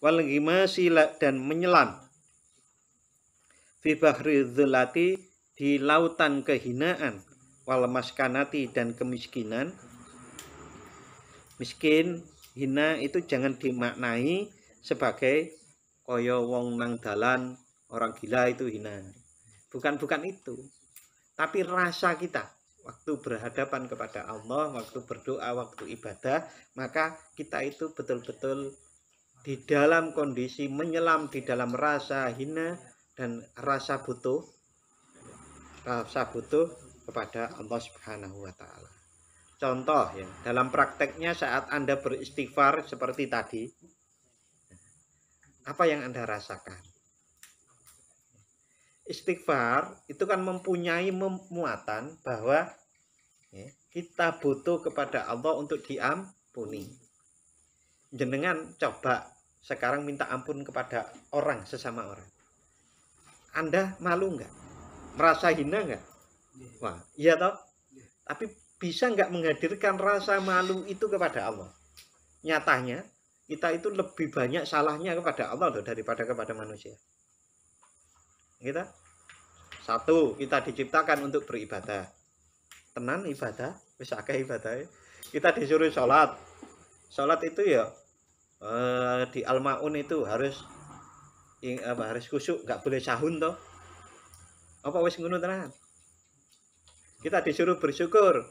wal ghimasi dan menyelam fi bahri dzulati di lautan kehinaan wal maskanati dan kemiskinan. Miskin, hina itu jangan dimaknai sebagai koyo wong nang dalan, orang gila itu hina. Bukan itu. Tapi rasa kita waktu berhadapan kepada Allah, waktu berdoa, waktu ibadah, maka kita itu betul-betul di dalam kondisi menyelam di dalam rasa hina dan rasa butuh kepada Allah Subhanahu wa taala. Contoh ya, dalam prakteknya saat Anda beristighfar seperti tadi, apa yang Anda rasakan? Istighfar itu kan mempunyai muatan bahwa ya, kita butuh kepada Allah untuk diampuni. Jenengan coba sekarang minta ampun kepada orang, sesama orang. Anda malu nggak? Merasa hina nggak? Wah, iya toh? Tapi bisa nggak menghadirkan rasa malu itu kepada Allah? Nyatanya kita itu lebih banyak salahnya kepada Allah loh daripada kepada manusia. Kita satu, kita diciptakan untuk beribadah. Tenan ibadah, wis akeh ibadah. Kita disuruh sholat. Sholat itu ya di Al-Maun itu harus khusyuk, nggak boleh sahun toh. Apa wis ngono tenan? Kita disuruh bersyukur.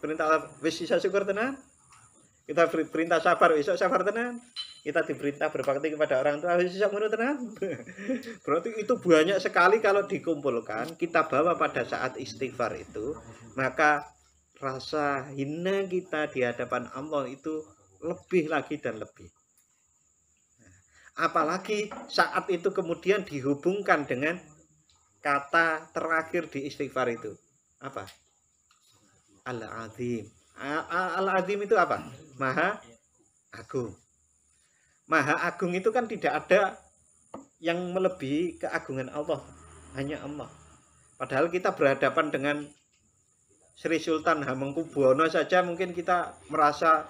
Perintah wis bisa syukur tenan. Kita perintah sabar, iso sabar tenan. Kita diperintah berbakti kepada orang tua, wis iso ngono tenan. Berarti itu banyak sekali kalau dikumpulkan, kita bawa pada saat istighfar itu, maka rasa hina kita di hadapan Allah itu lebih lagi dan lebih. Apalagi saat itu kemudian dihubungkan dengan kata terakhir di istighfar itu. Apa? Al-Azim. Al-Azim itu apa? Maha Agung. Maha Agung itu kan tidak ada yang melebihi keagungan Allah. Hanya Allah. Padahal kita berhadapan dengan Sri Sultan Hamengkubuwono saja mungkin kita merasa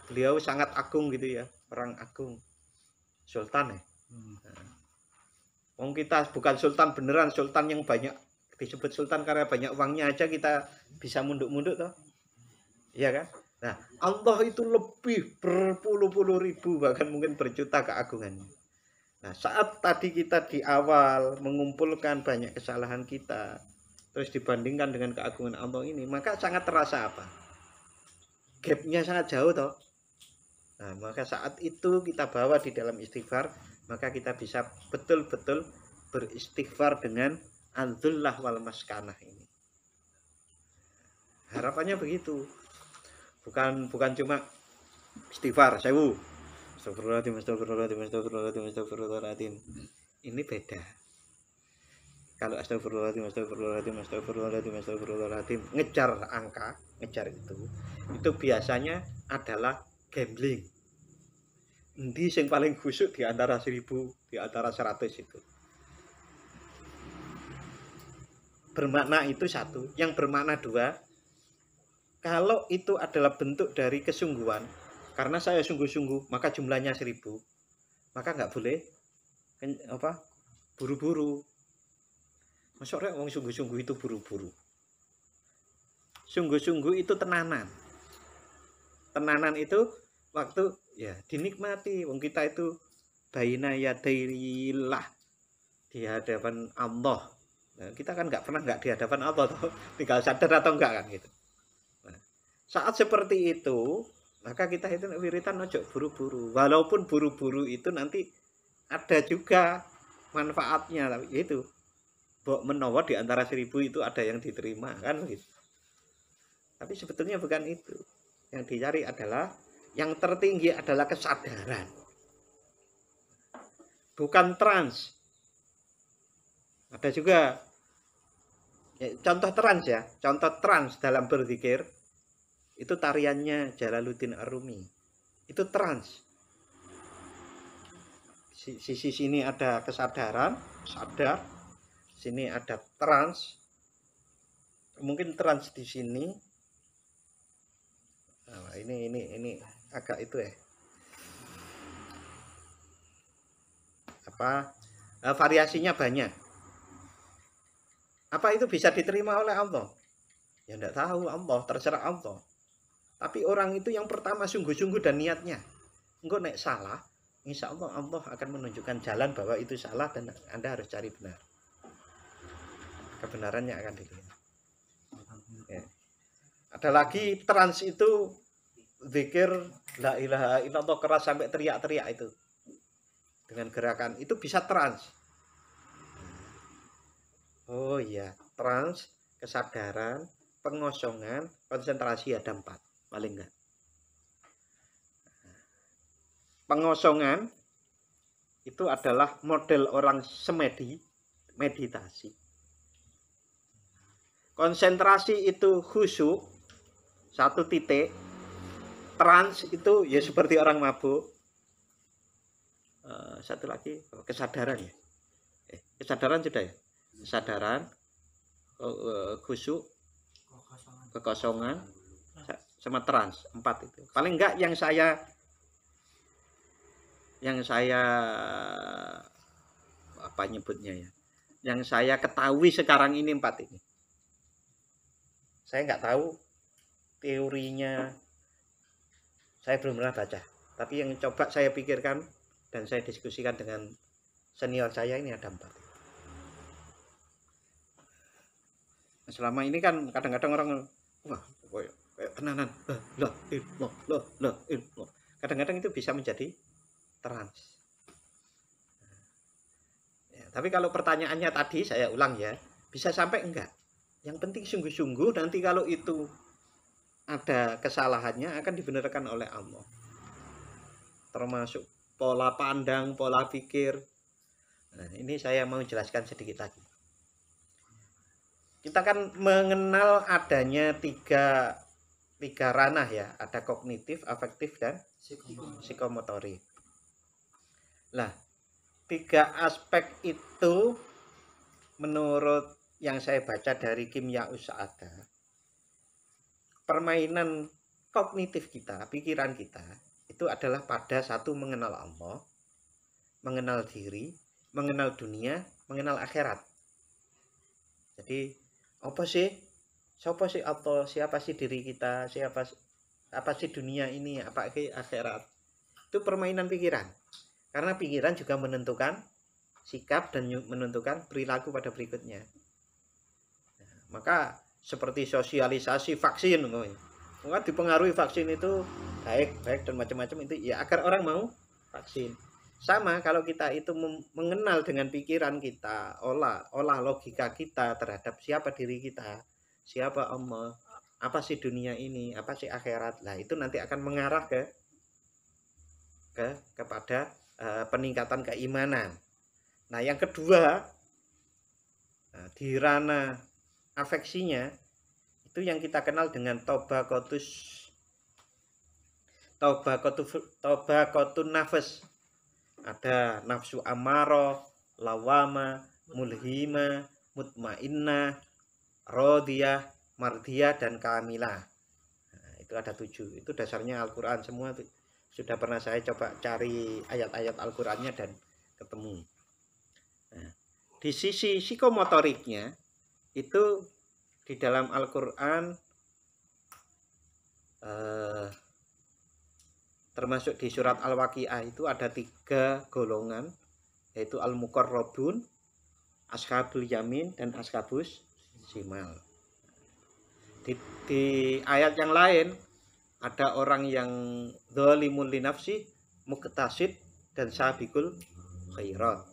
beliau sangat agung gitu ya. Orang agung. Sultan ya. Wong kita bukan sultan beneran, sultan yang banyak disebut sultan karena banyak uangnya aja kita bisa munduk-munduk toh. Iya kan? Nah, Allah itu lebih berpuluh-puluh ribu bahkan mungkin berjuta keagungannya. Nah, saat tadi kita di awal mengumpulkan banyak kesalahan kita, terus dibandingkan dengan keagungan Allah ini, maka sangat terasa apa? Gapnya sangat jauh toh. Nah, maka saat itu kita bawa di dalam istighfar, maka kita bisa betul-betul beristighfar dengan Al-Dhullah wal Maskanah ini. Harapannya begitu. Bukan cuma istighfar, sewu. Astagfirullahaladzim. Ini beda. Kalau astagfirullahaladzim, ngejar angka, ngejar itu biasanya adalah gambling. Endi sing paling khusyuk di antara 1000, di antara 100 itu. Bermakna itu satu, yang bermakna dua. Kalau itu adalah bentuk dari kesungguhan, karena saya sungguh-sungguh, maka jumlahnya 1000, maka nggak boleh buru-buru. Masa orang sungguh-sungguh itu buru-buru. Sungguh-sungguh itu tenanan. Tenanan itu waktu ya dinikmati. Wong kita itu baina yadailah di hadapan Allah. Nah, kita kan nggak pernah nggak di hadapan Allah, toh. Tinggal sadar atau enggak kan gitu. Saat seperti itu, maka kita itu wiritan ojo buru-buru. Walaupun buru-buru itu nanti ada juga manfaatnya, tapi itu mbok menawa di antara 1000 itu ada yang diterima kan gitu. Tapi sebetulnya bukan itu. Yang dicari adalah yang tertinggi adalah kesadaran. Bukan trans. Ada juga ya, contoh trans ya, contoh trans dalam berzikir. Itu tariannya Jalaluddin Ar-Rumi. Itu trans. Sisi sini ada kesadaran, sadar. Sini ada trans. Mungkin trans di sini. Nah, ini agak itu ya. variasinya banyak. Apa itu bisa diterima oleh Allah? Ya enggak tahu, Allah, terserah Allah. Tapi orang itu yang pertama sungguh-sungguh dan niatnya. Engko nek salah, insya Allah Allah akan menunjukkan jalan bahwa itu salah dan Anda harus cari benar. Kebenarannya akan dilihat. Ya. Ada lagi trans itu zikir la ilaha illallah keras sampai teriak-teriak itu. Dengan gerakan itu bisa trans. Oh iya, trans, kesadaran, pengosongan, konsentrasi ada 4 paling enggak. Pengosongan itu adalah model orang semedi, meditasi. Konsentrasi itu khusyuk, 1 titik. Trans itu ya seperti orang mabuk. Satu lagi kesadaran ya. Kesadaran sudah ya. Kesadaran, khusyuk, kekosongan, sama trans, 4 itu. Paling enggak yang saya apa nyebutnya ya, yang saya ketahui sekarang ini 4 ini. Saya nggak tahu teorinya, saya belum pernah baca. Tapi yang coba saya pikirkan dan saya diskusikan dengan senior saya ini ada 4. Selama ini kan kadang-kadang orang, wah, kayak tenanan, lah, kadang-kadang itu bisa menjadi trans. Ya, tapi kalau pertanyaannya tadi saya ulang ya, bisa sampai enggak? Yang penting sungguh-sungguh, nanti kalau itu ada kesalahannya akan dibenarkan oleh Allah. Termasuk pola pandang, pola pikir. Nah, ini saya mau jelaskan sedikit lagi. Kita kan mengenal adanya tiga ranah ya, ada kognitif, afektif, dan psikomotorik. Nah, 3 aspek itu menurut yang saya baca dari Kimya Usada, permainan kognitif kita, pikiran kita, itu adalah pada 1 mengenal Allah, mengenal diri, mengenal dunia, mengenal akhirat. Jadi apa sih? Siapa sih Allah? Siapa sih diri kita? Apa sih dunia ini? Apa sih akhirat? Itu permainan pikiran. Karena pikiran juga menentukan sikap dan menentukan perilaku pada berikutnya. Nah, maka seperti sosialisasi vaksin, maka dipengaruhi vaksin itu baik dan macam-macam itu ya agar orang mau vaksin. Sama kalau kita itu mengenal dengan pikiran kita, olah logika kita terhadap siapa diri kita, siapa Allah, apa sih dunia ini, apa sih akhirat. Nah, itu nanti akan mengarah kepada peningkatan keimanan. Nah, yang kedua, di ranah afeksinya itu yang kita kenal dengan tobakotun nafas. Ada nafsu amaro, lawama, mulhima, mutmainnah, rodiyah, mardiyah, dan kamilah. Nah, itu ada 7. Itu dasarnya Al-Quran semua. Sudah pernah saya coba cari ayat-ayat Al-Qurannya dan ketemu. Nah, di sisi psikomotoriknya itu di dalam Al-Quran termasuk di surat Al-Waqiah itu ada 3 golongan, yaitu Al-Muqarrabun, Ashabul Yamin, dan Ashabus Shimal. Di ayat yang lain ada orang yang dzalimun li nafsi, muqtasid, dan sabiqul khairat.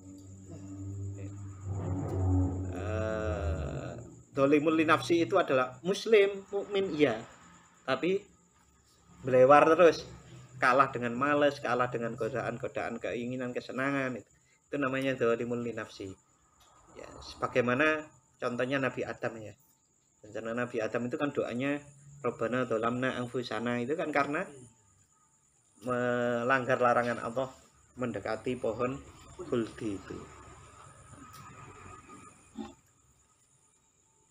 Dzalimun li nafsi itu adalah muslim, mukmin iya, tapi belewar terus, kalah dengan malas, kalah dengan godaan-godaan keinginan, kesenangan. Itu namanya dzalimun li nafsi. Ya, sebagaimana contohnya Nabi Adam ya. Rencana Nabi Adam itu kan doanya Rabbana dzalamna anfusana, itu kan karena melanggar larangan Allah mendekati pohon khuldi itu.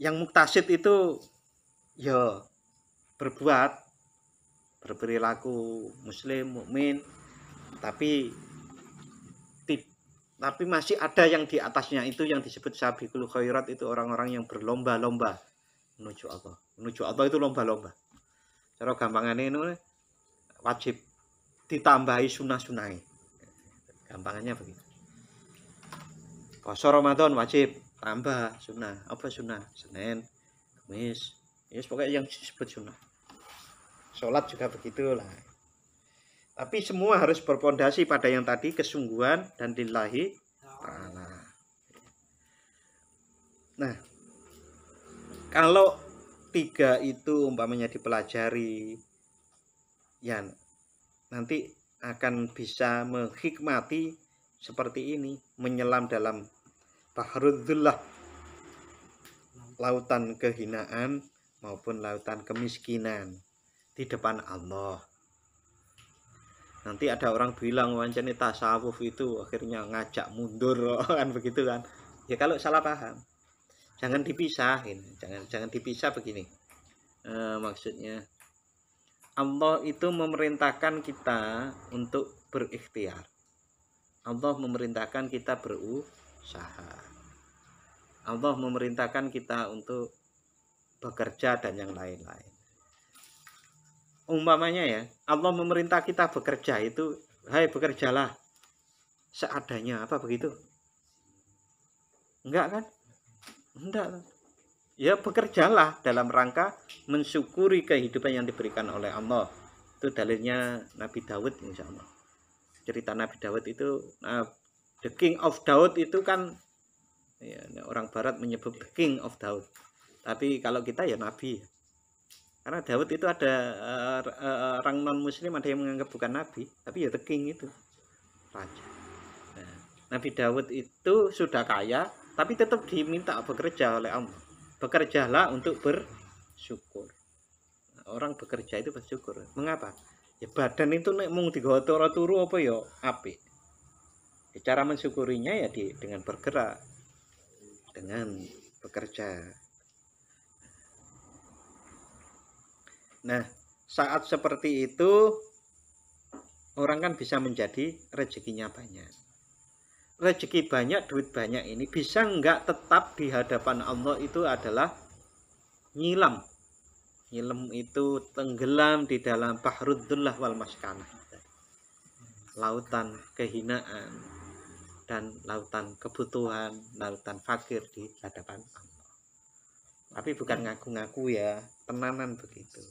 Yang muktasid itu ya berperilaku muslim, mukmin, tapi Tapi masih ada yang di atasnya itu yang disebut sabiqul khairat, itu orang-orang yang berlomba-lomba menuju Allah. Menuju Allah itu lomba-lomba. Cara gampangannya ini wajib ditambahi sunah-sunai. Gampangannya begitu. Puasa Ramadan wajib tambah sunnah. Apa sunnah? Senin, Kamis. Ya pokoknya yang disebut sunnah. Sholat juga begitulah. Tapi semua harus berpondasi pada yang tadi, kesungguhan dan lillahi ta'ala. Nah, kalau 3 itu umpamanya dipelajari, ya nanti akan bisa menghikmati seperti ini, menyelam dalam bahrudullah, lautan kehinaan maupun lautan kemiskinan di depan Allah. Nanti ada orang bilang wancane tasawuf itu akhirnya ngajak mundur kan begitu kan. Ya kalau salah paham. Jangan dipisahin, jangan dipisah begini. Maksudnya Allah itu memerintahkan kita untuk berikhtiar. Allah memerintahkan kita berusaha. Allah memerintahkan kita untuk bekerja dan yang lain-lain. Umpamanya ya, Allah memerintah kita bekerja itu, hai bekerjalah seadanya, apa begitu? Enggak kan? Enggak. Ya bekerjalah dalam rangka mensyukuri kehidupan yang diberikan oleh Allah. Itu dalilnya Nabi Daud, insya Allah. Cerita Nabi Daud itu, the king of Daud itu kan, ya, orang Barat menyebut the king of Daud. Tapi kalau kita ya Nabi. Karena Daud itu ada orang non muslim ada yang menganggap bukan nabi, tapi ya the king itu raja. Nah, Nabi Daud itu sudah kaya, tapi tetap diminta bekerja oleh Allah. Bekerjalah untuk bersyukur. Orang bekerja itu bersyukur. Mengapa? Ya badan itu nek mung digawa turu apa ya apik. Ya, cara mensyukurinya ya dengan bergerak, dengan bekerja. Nah, saat seperti itu orang kan bisa menjadi rezekinya banyak. Rezeki banyak, duit banyak ini bisa enggak tetap di hadapan Allah itu adalah nyilam. Nyilam itu tenggelam di dalam bahrudullah wal maskanah. Lautan kehinaan dan lautan kebutuhan, lautan fakir di hadapan Allah. Tapi bukan ngaku-ngaku ya, tenanan begitu.